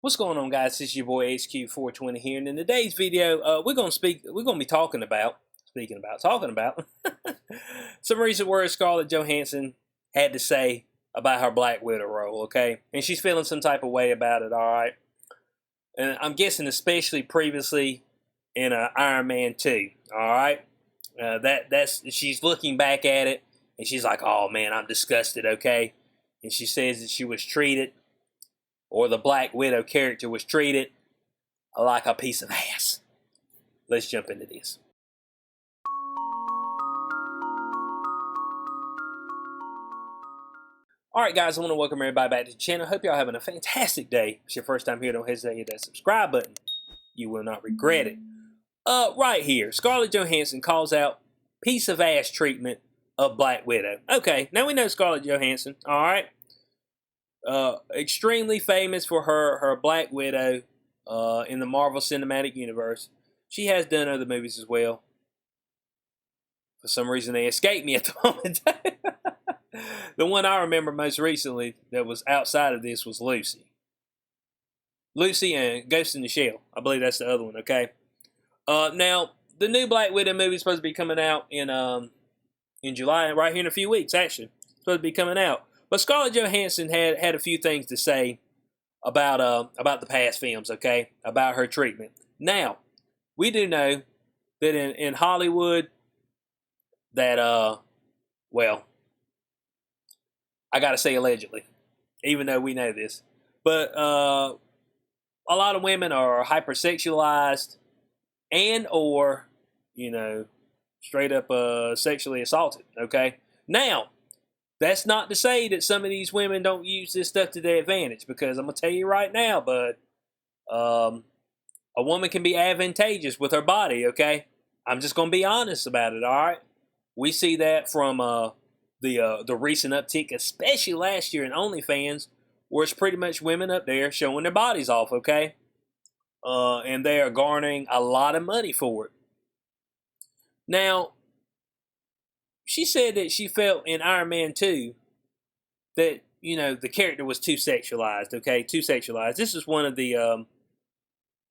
What's going on, guys? This is your boy HQ420 here, and in today's video, we're gonna be talking about some recent words Scarlett Johansson had to say about her Black Widow role. Okay, and she's feeling some type of way about it. All right, and I'm guessing especially previously in Iron Man 2. All right, that's she's looking back at it, and she's like, "Oh man, I'm disgusted." Okay, and she says that she was treated, or the Black Widow character was treated like a piece of ass. Let's jump into this. Alright guys, I want to welcome everybody back to the channel. Hope y'all having a fantastic day. If it's your first time here, don't hesitate to hit that subscribe button. You will not regret it. Right here, Scarlett Johansson calls out piece of ass treatment of Black Widow. Okay, now we know Scarlett Johansson, alright? Extremely famous for her Black Widow in the Marvel Cinematic Universe. She has done other movies as well. For some reason, they escape me at the moment. The one I remember most recently that was outside of this was Lucy. Lucy and Ghost in the Shell. I believe that's the other one, okay? Now, the new Black Widow movie is supposed to be coming out in July, right here in a few weeks, actually. It's supposed to be coming out. But Scarlett Johansson had a few things to say about the past films, okay? About her treatment. Now, we do know that in Hollywood that, well, I gotta say allegedly, even though we know this. But a lot of women are hyper-sexualized and or, straight up sexually assaulted, okay? Now, that's not to say that some of these women don't use this stuff to their advantage, because I'm going to tell you right now, bud, a woman can be advantageous with her body, okay? I'm just going to be honest about it, all right? We see that from the recent uptick, especially last year in OnlyFans, where it's pretty much women up there showing their bodies off, okay? And they are garnering a lot of money for it. Now, she said that she felt in Iron Man 2 that, the character was too sexualized, okay? Too sexualized. This is one of the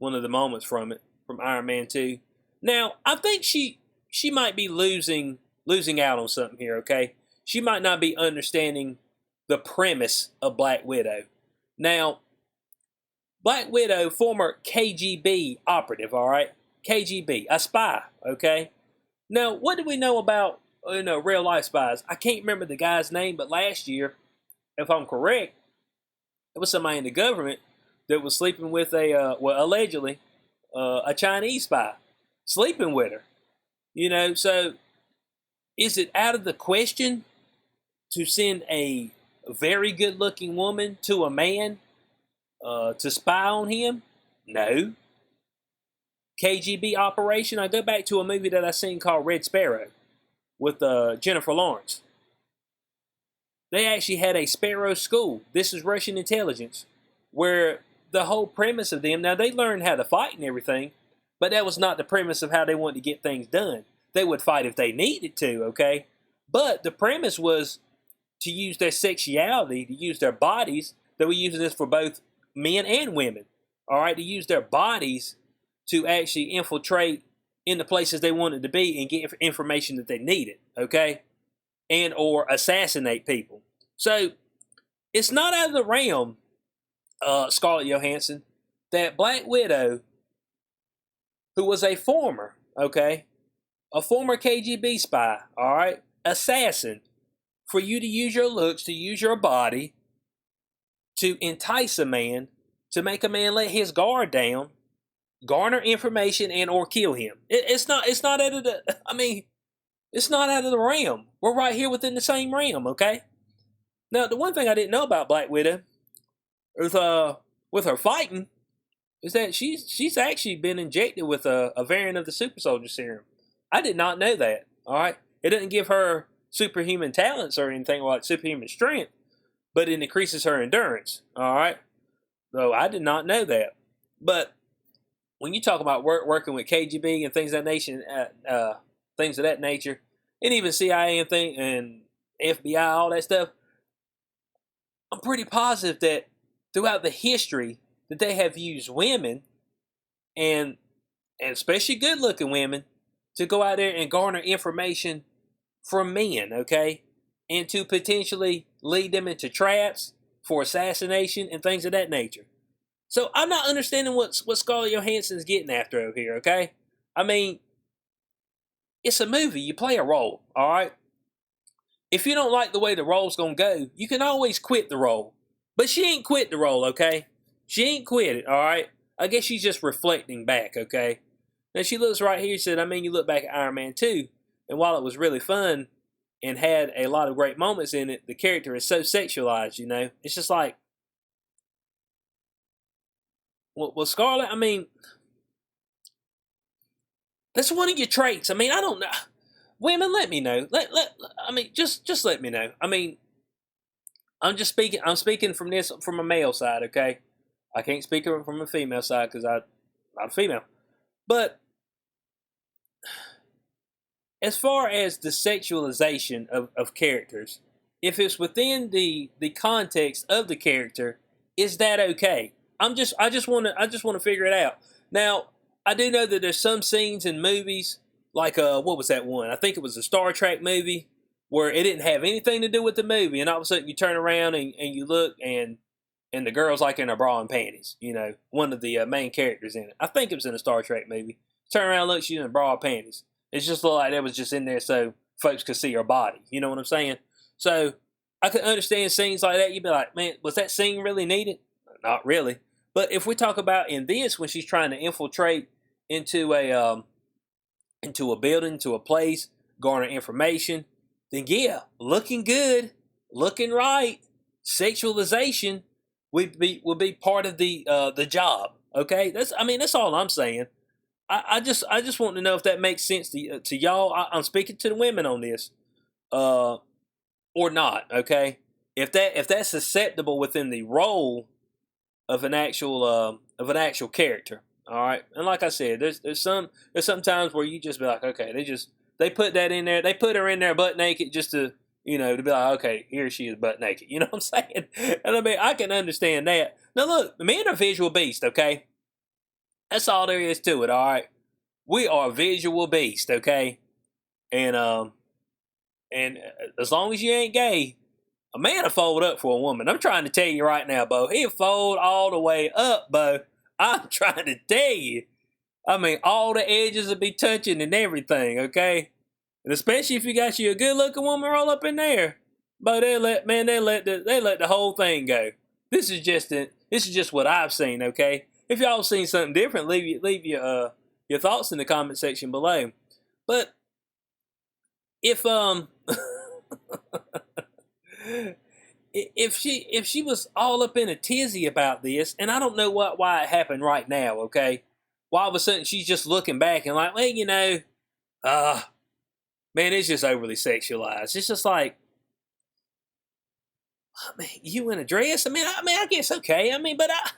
moments from Iron Man 2. Now, I think she might be losing out on something here, okay? She might not be understanding the premise of Black Widow. Now, Black Widow, former KGB operative, all right? KGB, a spy, okay? Now, what do we know about real life spies? I can't remember the guy's name, but last year, if I'm correct, it was somebody in the government that was sleeping with allegedly, a Chinese spy, sleeping with her. So is it out of the question to send a very good-looking woman to a man to spy on him? No. KGB operation. I go back to a movie that I seen called Red Sparrow with Jennifer Lawrence. They actually had a Sparrow school. This is Russian intelligence, where the whole premise of them, now they learned how to fight and everything, but that was not the premise of how they wanted to get things done. They would fight if they needed to, okay? But the premise was to use their sexuality, to use their bodies. They were using this for both men and women, all right? To use their bodies to actually infiltrate in the places they wanted to be and get information that they needed, okay? And or assassinate people. So it's not out of the realm, Scarlett Johansson, that Black Widow, who was a former KGB spy, all right, assassin, for you to use your looks, to use your body, to entice a man, to make a man let his guard down, garner information, and or kill him. It's not out of the. It's not out of the realm. We're right here within the same realm, okay? Now, the one thing I didn't know about Black Widow is with her fighting is that she's actually been injected with a variant of the super soldier serum. I did not know that. All right, it doesn't give her superhuman talents or anything like superhuman strength, but it increases her endurance. All right, so I did not know that. But when you talk about working with KGB and things of that nature, and even CIA and FBI, all that stuff, I'm pretty positive that throughout the history that they have used women, and especially good-looking women, to go out there and garner information from men, okay? And to potentially lead them into traps for assassination and things of that nature. So I'm not understanding what Scarlett Johansson's getting after over here, okay? I mean, it's a movie. You play a role, all right? If you don't like the way the role's gonna go, you can always quit the role. But she ain't quit the role, okay? She ain't quit it, all right? I guess she's just reflecting back, okay? Now she looks right here. She said, I mean, you look back at Iron Man 2, and while it was really fun and had a lot of great moments in it, the character is so sexualized, you know? It's just like, well, Scarlett, I mean, that's one of your traits. I mean, I don't know. Women, let me know. I mean, just let me know. I mean, I'm speaking from a male side, okay? I can't speak from a female side because I'm not a female. But as far as the sexualization of characters, if it's within the context of the character, is that okay? I just want to figure it out. Now, I do know that there's some scenes in movies, like what was that one? I think it was a Star Trek movie where it didn't have anything to do with the movie, and all of a sudden you turn around and you look, and the girl's like in her bra and panties. You know, one of the main characters in it. I think it was in a Star Trek movie. Turn around, look, she's in a bra and panties. It's just like that was just in there so folks could see her body. You know what I'm saying? So I could understand scenes like that. You'd be like, man, was that scene really needed? Not really. But if we talk about in this, when she's trying to infiltrate into a building, to a place, garner information, then yeah, looking good, looking right, sexualization would be part of the job. Okay, that's all I'm saying. I just want to know if that makes sense to y'all. I'm speaking to the women on this, or not. Okay, if that's acceptable within the role of an actual character. All right, and like I said, there's some times where you just be like, okay, they put that in there, they put her in there butt naked just to to be like, okay, here she is butt naked. You know what I'm saying? And I mean, I can understand that. Now look, men are visual beasts. Okay, that's all there is to it. All right, we are visual beasts. Okay, and as long as you ain't gay, a man will fold up for a woman. I'm trying to tell you right now, Bo. He'll fold all the way up, Bo. I'm trying to tell you. I mean, all the edges will be touching and everything, okay? And especially if you got you a good-looking woman roll up in there, but they let the whole thing go. This is just what I've seen, okay? If y'all seen something different, leave your thoughts in the comment section below. But if if she was all up in a tizzy about this, and I don't know why it happened right now, okay? Why all of a sudden she's just looking back and like, well, man, it's just overly sexualized. It's just like, man, you in a dress? I mean, I guess okay. I mean, but I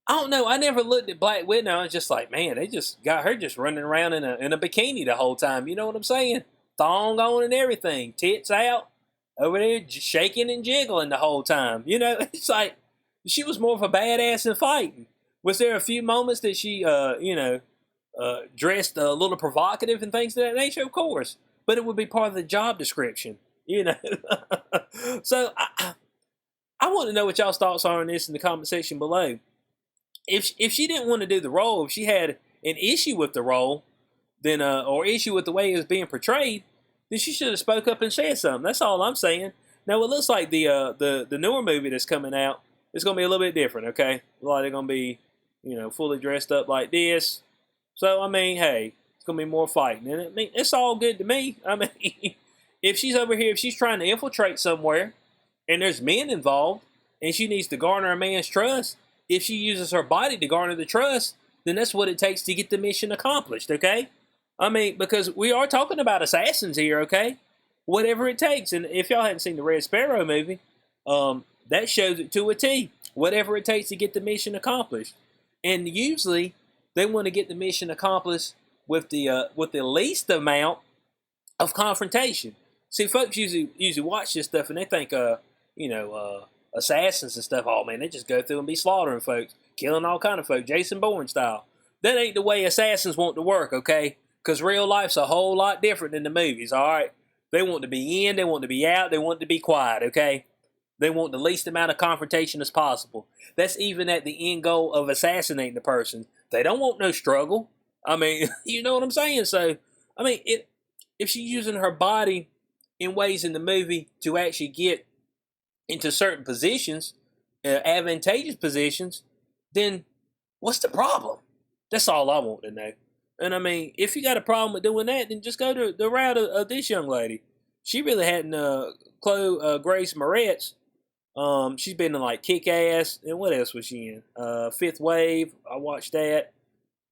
don't know. I never looked at Black Widow. I was just like, man, they just got her just running around in a bikini the whole time. You know what I'm saying? Thong on and everything, tits out, over there shaking and jiggling the whole time. You know, it's like she was more of a badass in fighting. Was there a few moments that she, dressed a little provocative and things of that nature? Of course, but it would be part of the job description. You know, so I want to know what y'all's thoughts are on this in the comment section below. If she didn't want to do the role, if she had an issue with the role, then or issue with the way it was being portrayed, then she should have spoke up and said something. That's all I'm saying. Now it looks like the newer movie that's coming out is going to be a little bit different. Okay, like they're going to be fully dressed up like this. So I mean, hey, it's going to be more fighting, and I mean it's all good to me. I mean, if she's over here, if she's trying to infiltrate somewhere, and there's men involved, and she needs to garner a man's trust, if she uses her body to garner the trust, then that's what it takes to get the mission accomplished, okay? I mean, because we are talking about assassins here, okay? Whatever it takes. And if y'all hadn't seen the Red Sparrow movie, that shows it to a T. Whatever it takes to get the mission accomplished. And usually, they want to get the mission accomplished with the least amount of confrontation. See, folks usually watch this stuff and they think, assassins and stuff, oh man, they just go through and be slaughtering folks, killing all kind of folks, Jason Bourne style. That ain't the way assassins want to work, okay? Because real life's a whole lot different than the movies, all right? They want to be in, they want to be out, they want to be quiet, okay? They want the least amount of confrontation as possible. That's even at the end goal of assassinating the person. They don't want no struggle. I mean, you know what I'm saying? So, I mean, if she's using her body in ways in the movie to actually get into certain positions, advantageous positions, then what's the problem? That's all I want to know. And I mean, if you got a problem with doing that, then just go to the route of this young lady. She really hadn't, Grace Moretz. She's been in like Kick-Ass, and what else was she in? Fifth Wave. I watched that,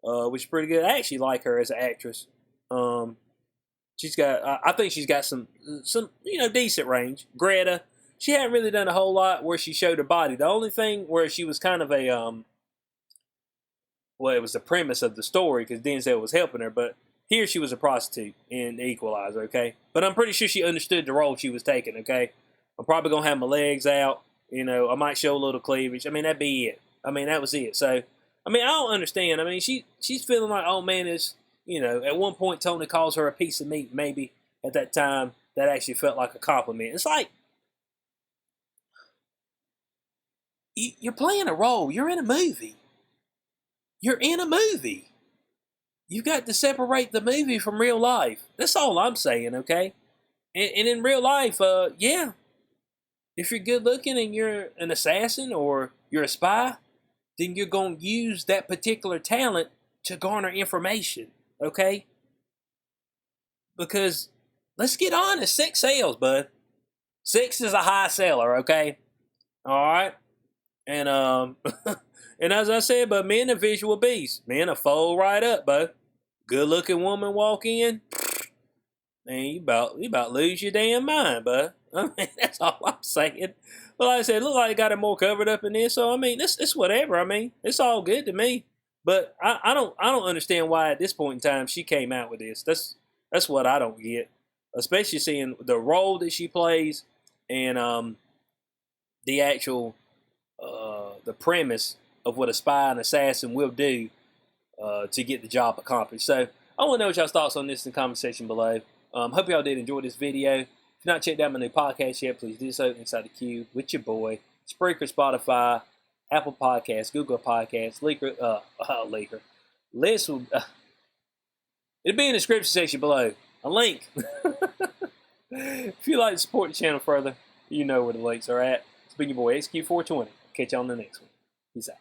which is pretty good. I actually like her as an actress. She's got, I think she's got some decent range. Greta, she hadn't really done a whole lot where she showed her body. The only thing where she was kind of a well, it was the premise of the story because Denzel was helping her, but here she was a prostitute in The Equalizer, okay? But I'm pretty sure she understood the role she was taking, okay? I'm probably going to have my legs out, I might show a little cleavage. I mean, that'd be it. I mean, that was it. So, I mean, I don't understand. I mean, she's feeling like, oh man, at one point Tony calls her a piece of meat. Maybe at that time that actually felt like a compliment. It's like, you're playing a role. You're in a movie. You're in a movie. You got to separate the movie from real life. That's all I'm saying, okay? And in real life, yeah, if you're good looking and you're an assassin or you're a spy, then you're going to use that particular talent to garner information, okay? Because, let's get honest, sex sells, bud. Sex is a high seller, okay? All right? And, and as I said, but men are visual beasts. Men are fold right up, bud. Good looking woman walk in, man, you about lose your damn mind, bud. I mean, that's all I'm saying. But like I said, it look like they got it more covered up in there. So I mean, it's whatever. I mean, it's all good to me. But I don't understand why at this point in time she came out with this. That's what I don't get. Especially seeing the role that she plays and the actual the premise of what a spy and assassin will do to get the job accomplished. So I want to know what y'all's thoughts on this in the comment section below. Hope y'all did enjoy this video. If you've not checked out my new podcast yet, please do so inside the queue with your boy. Spreaker, Spotify, Apple Podcasts, Google Podcasts, Leaker. List will, it'll be in the description section below. A link. If you'd like to support the channel further, you know where the links are at. It's been your boy XQ420. Catch you on the next one. Peace out.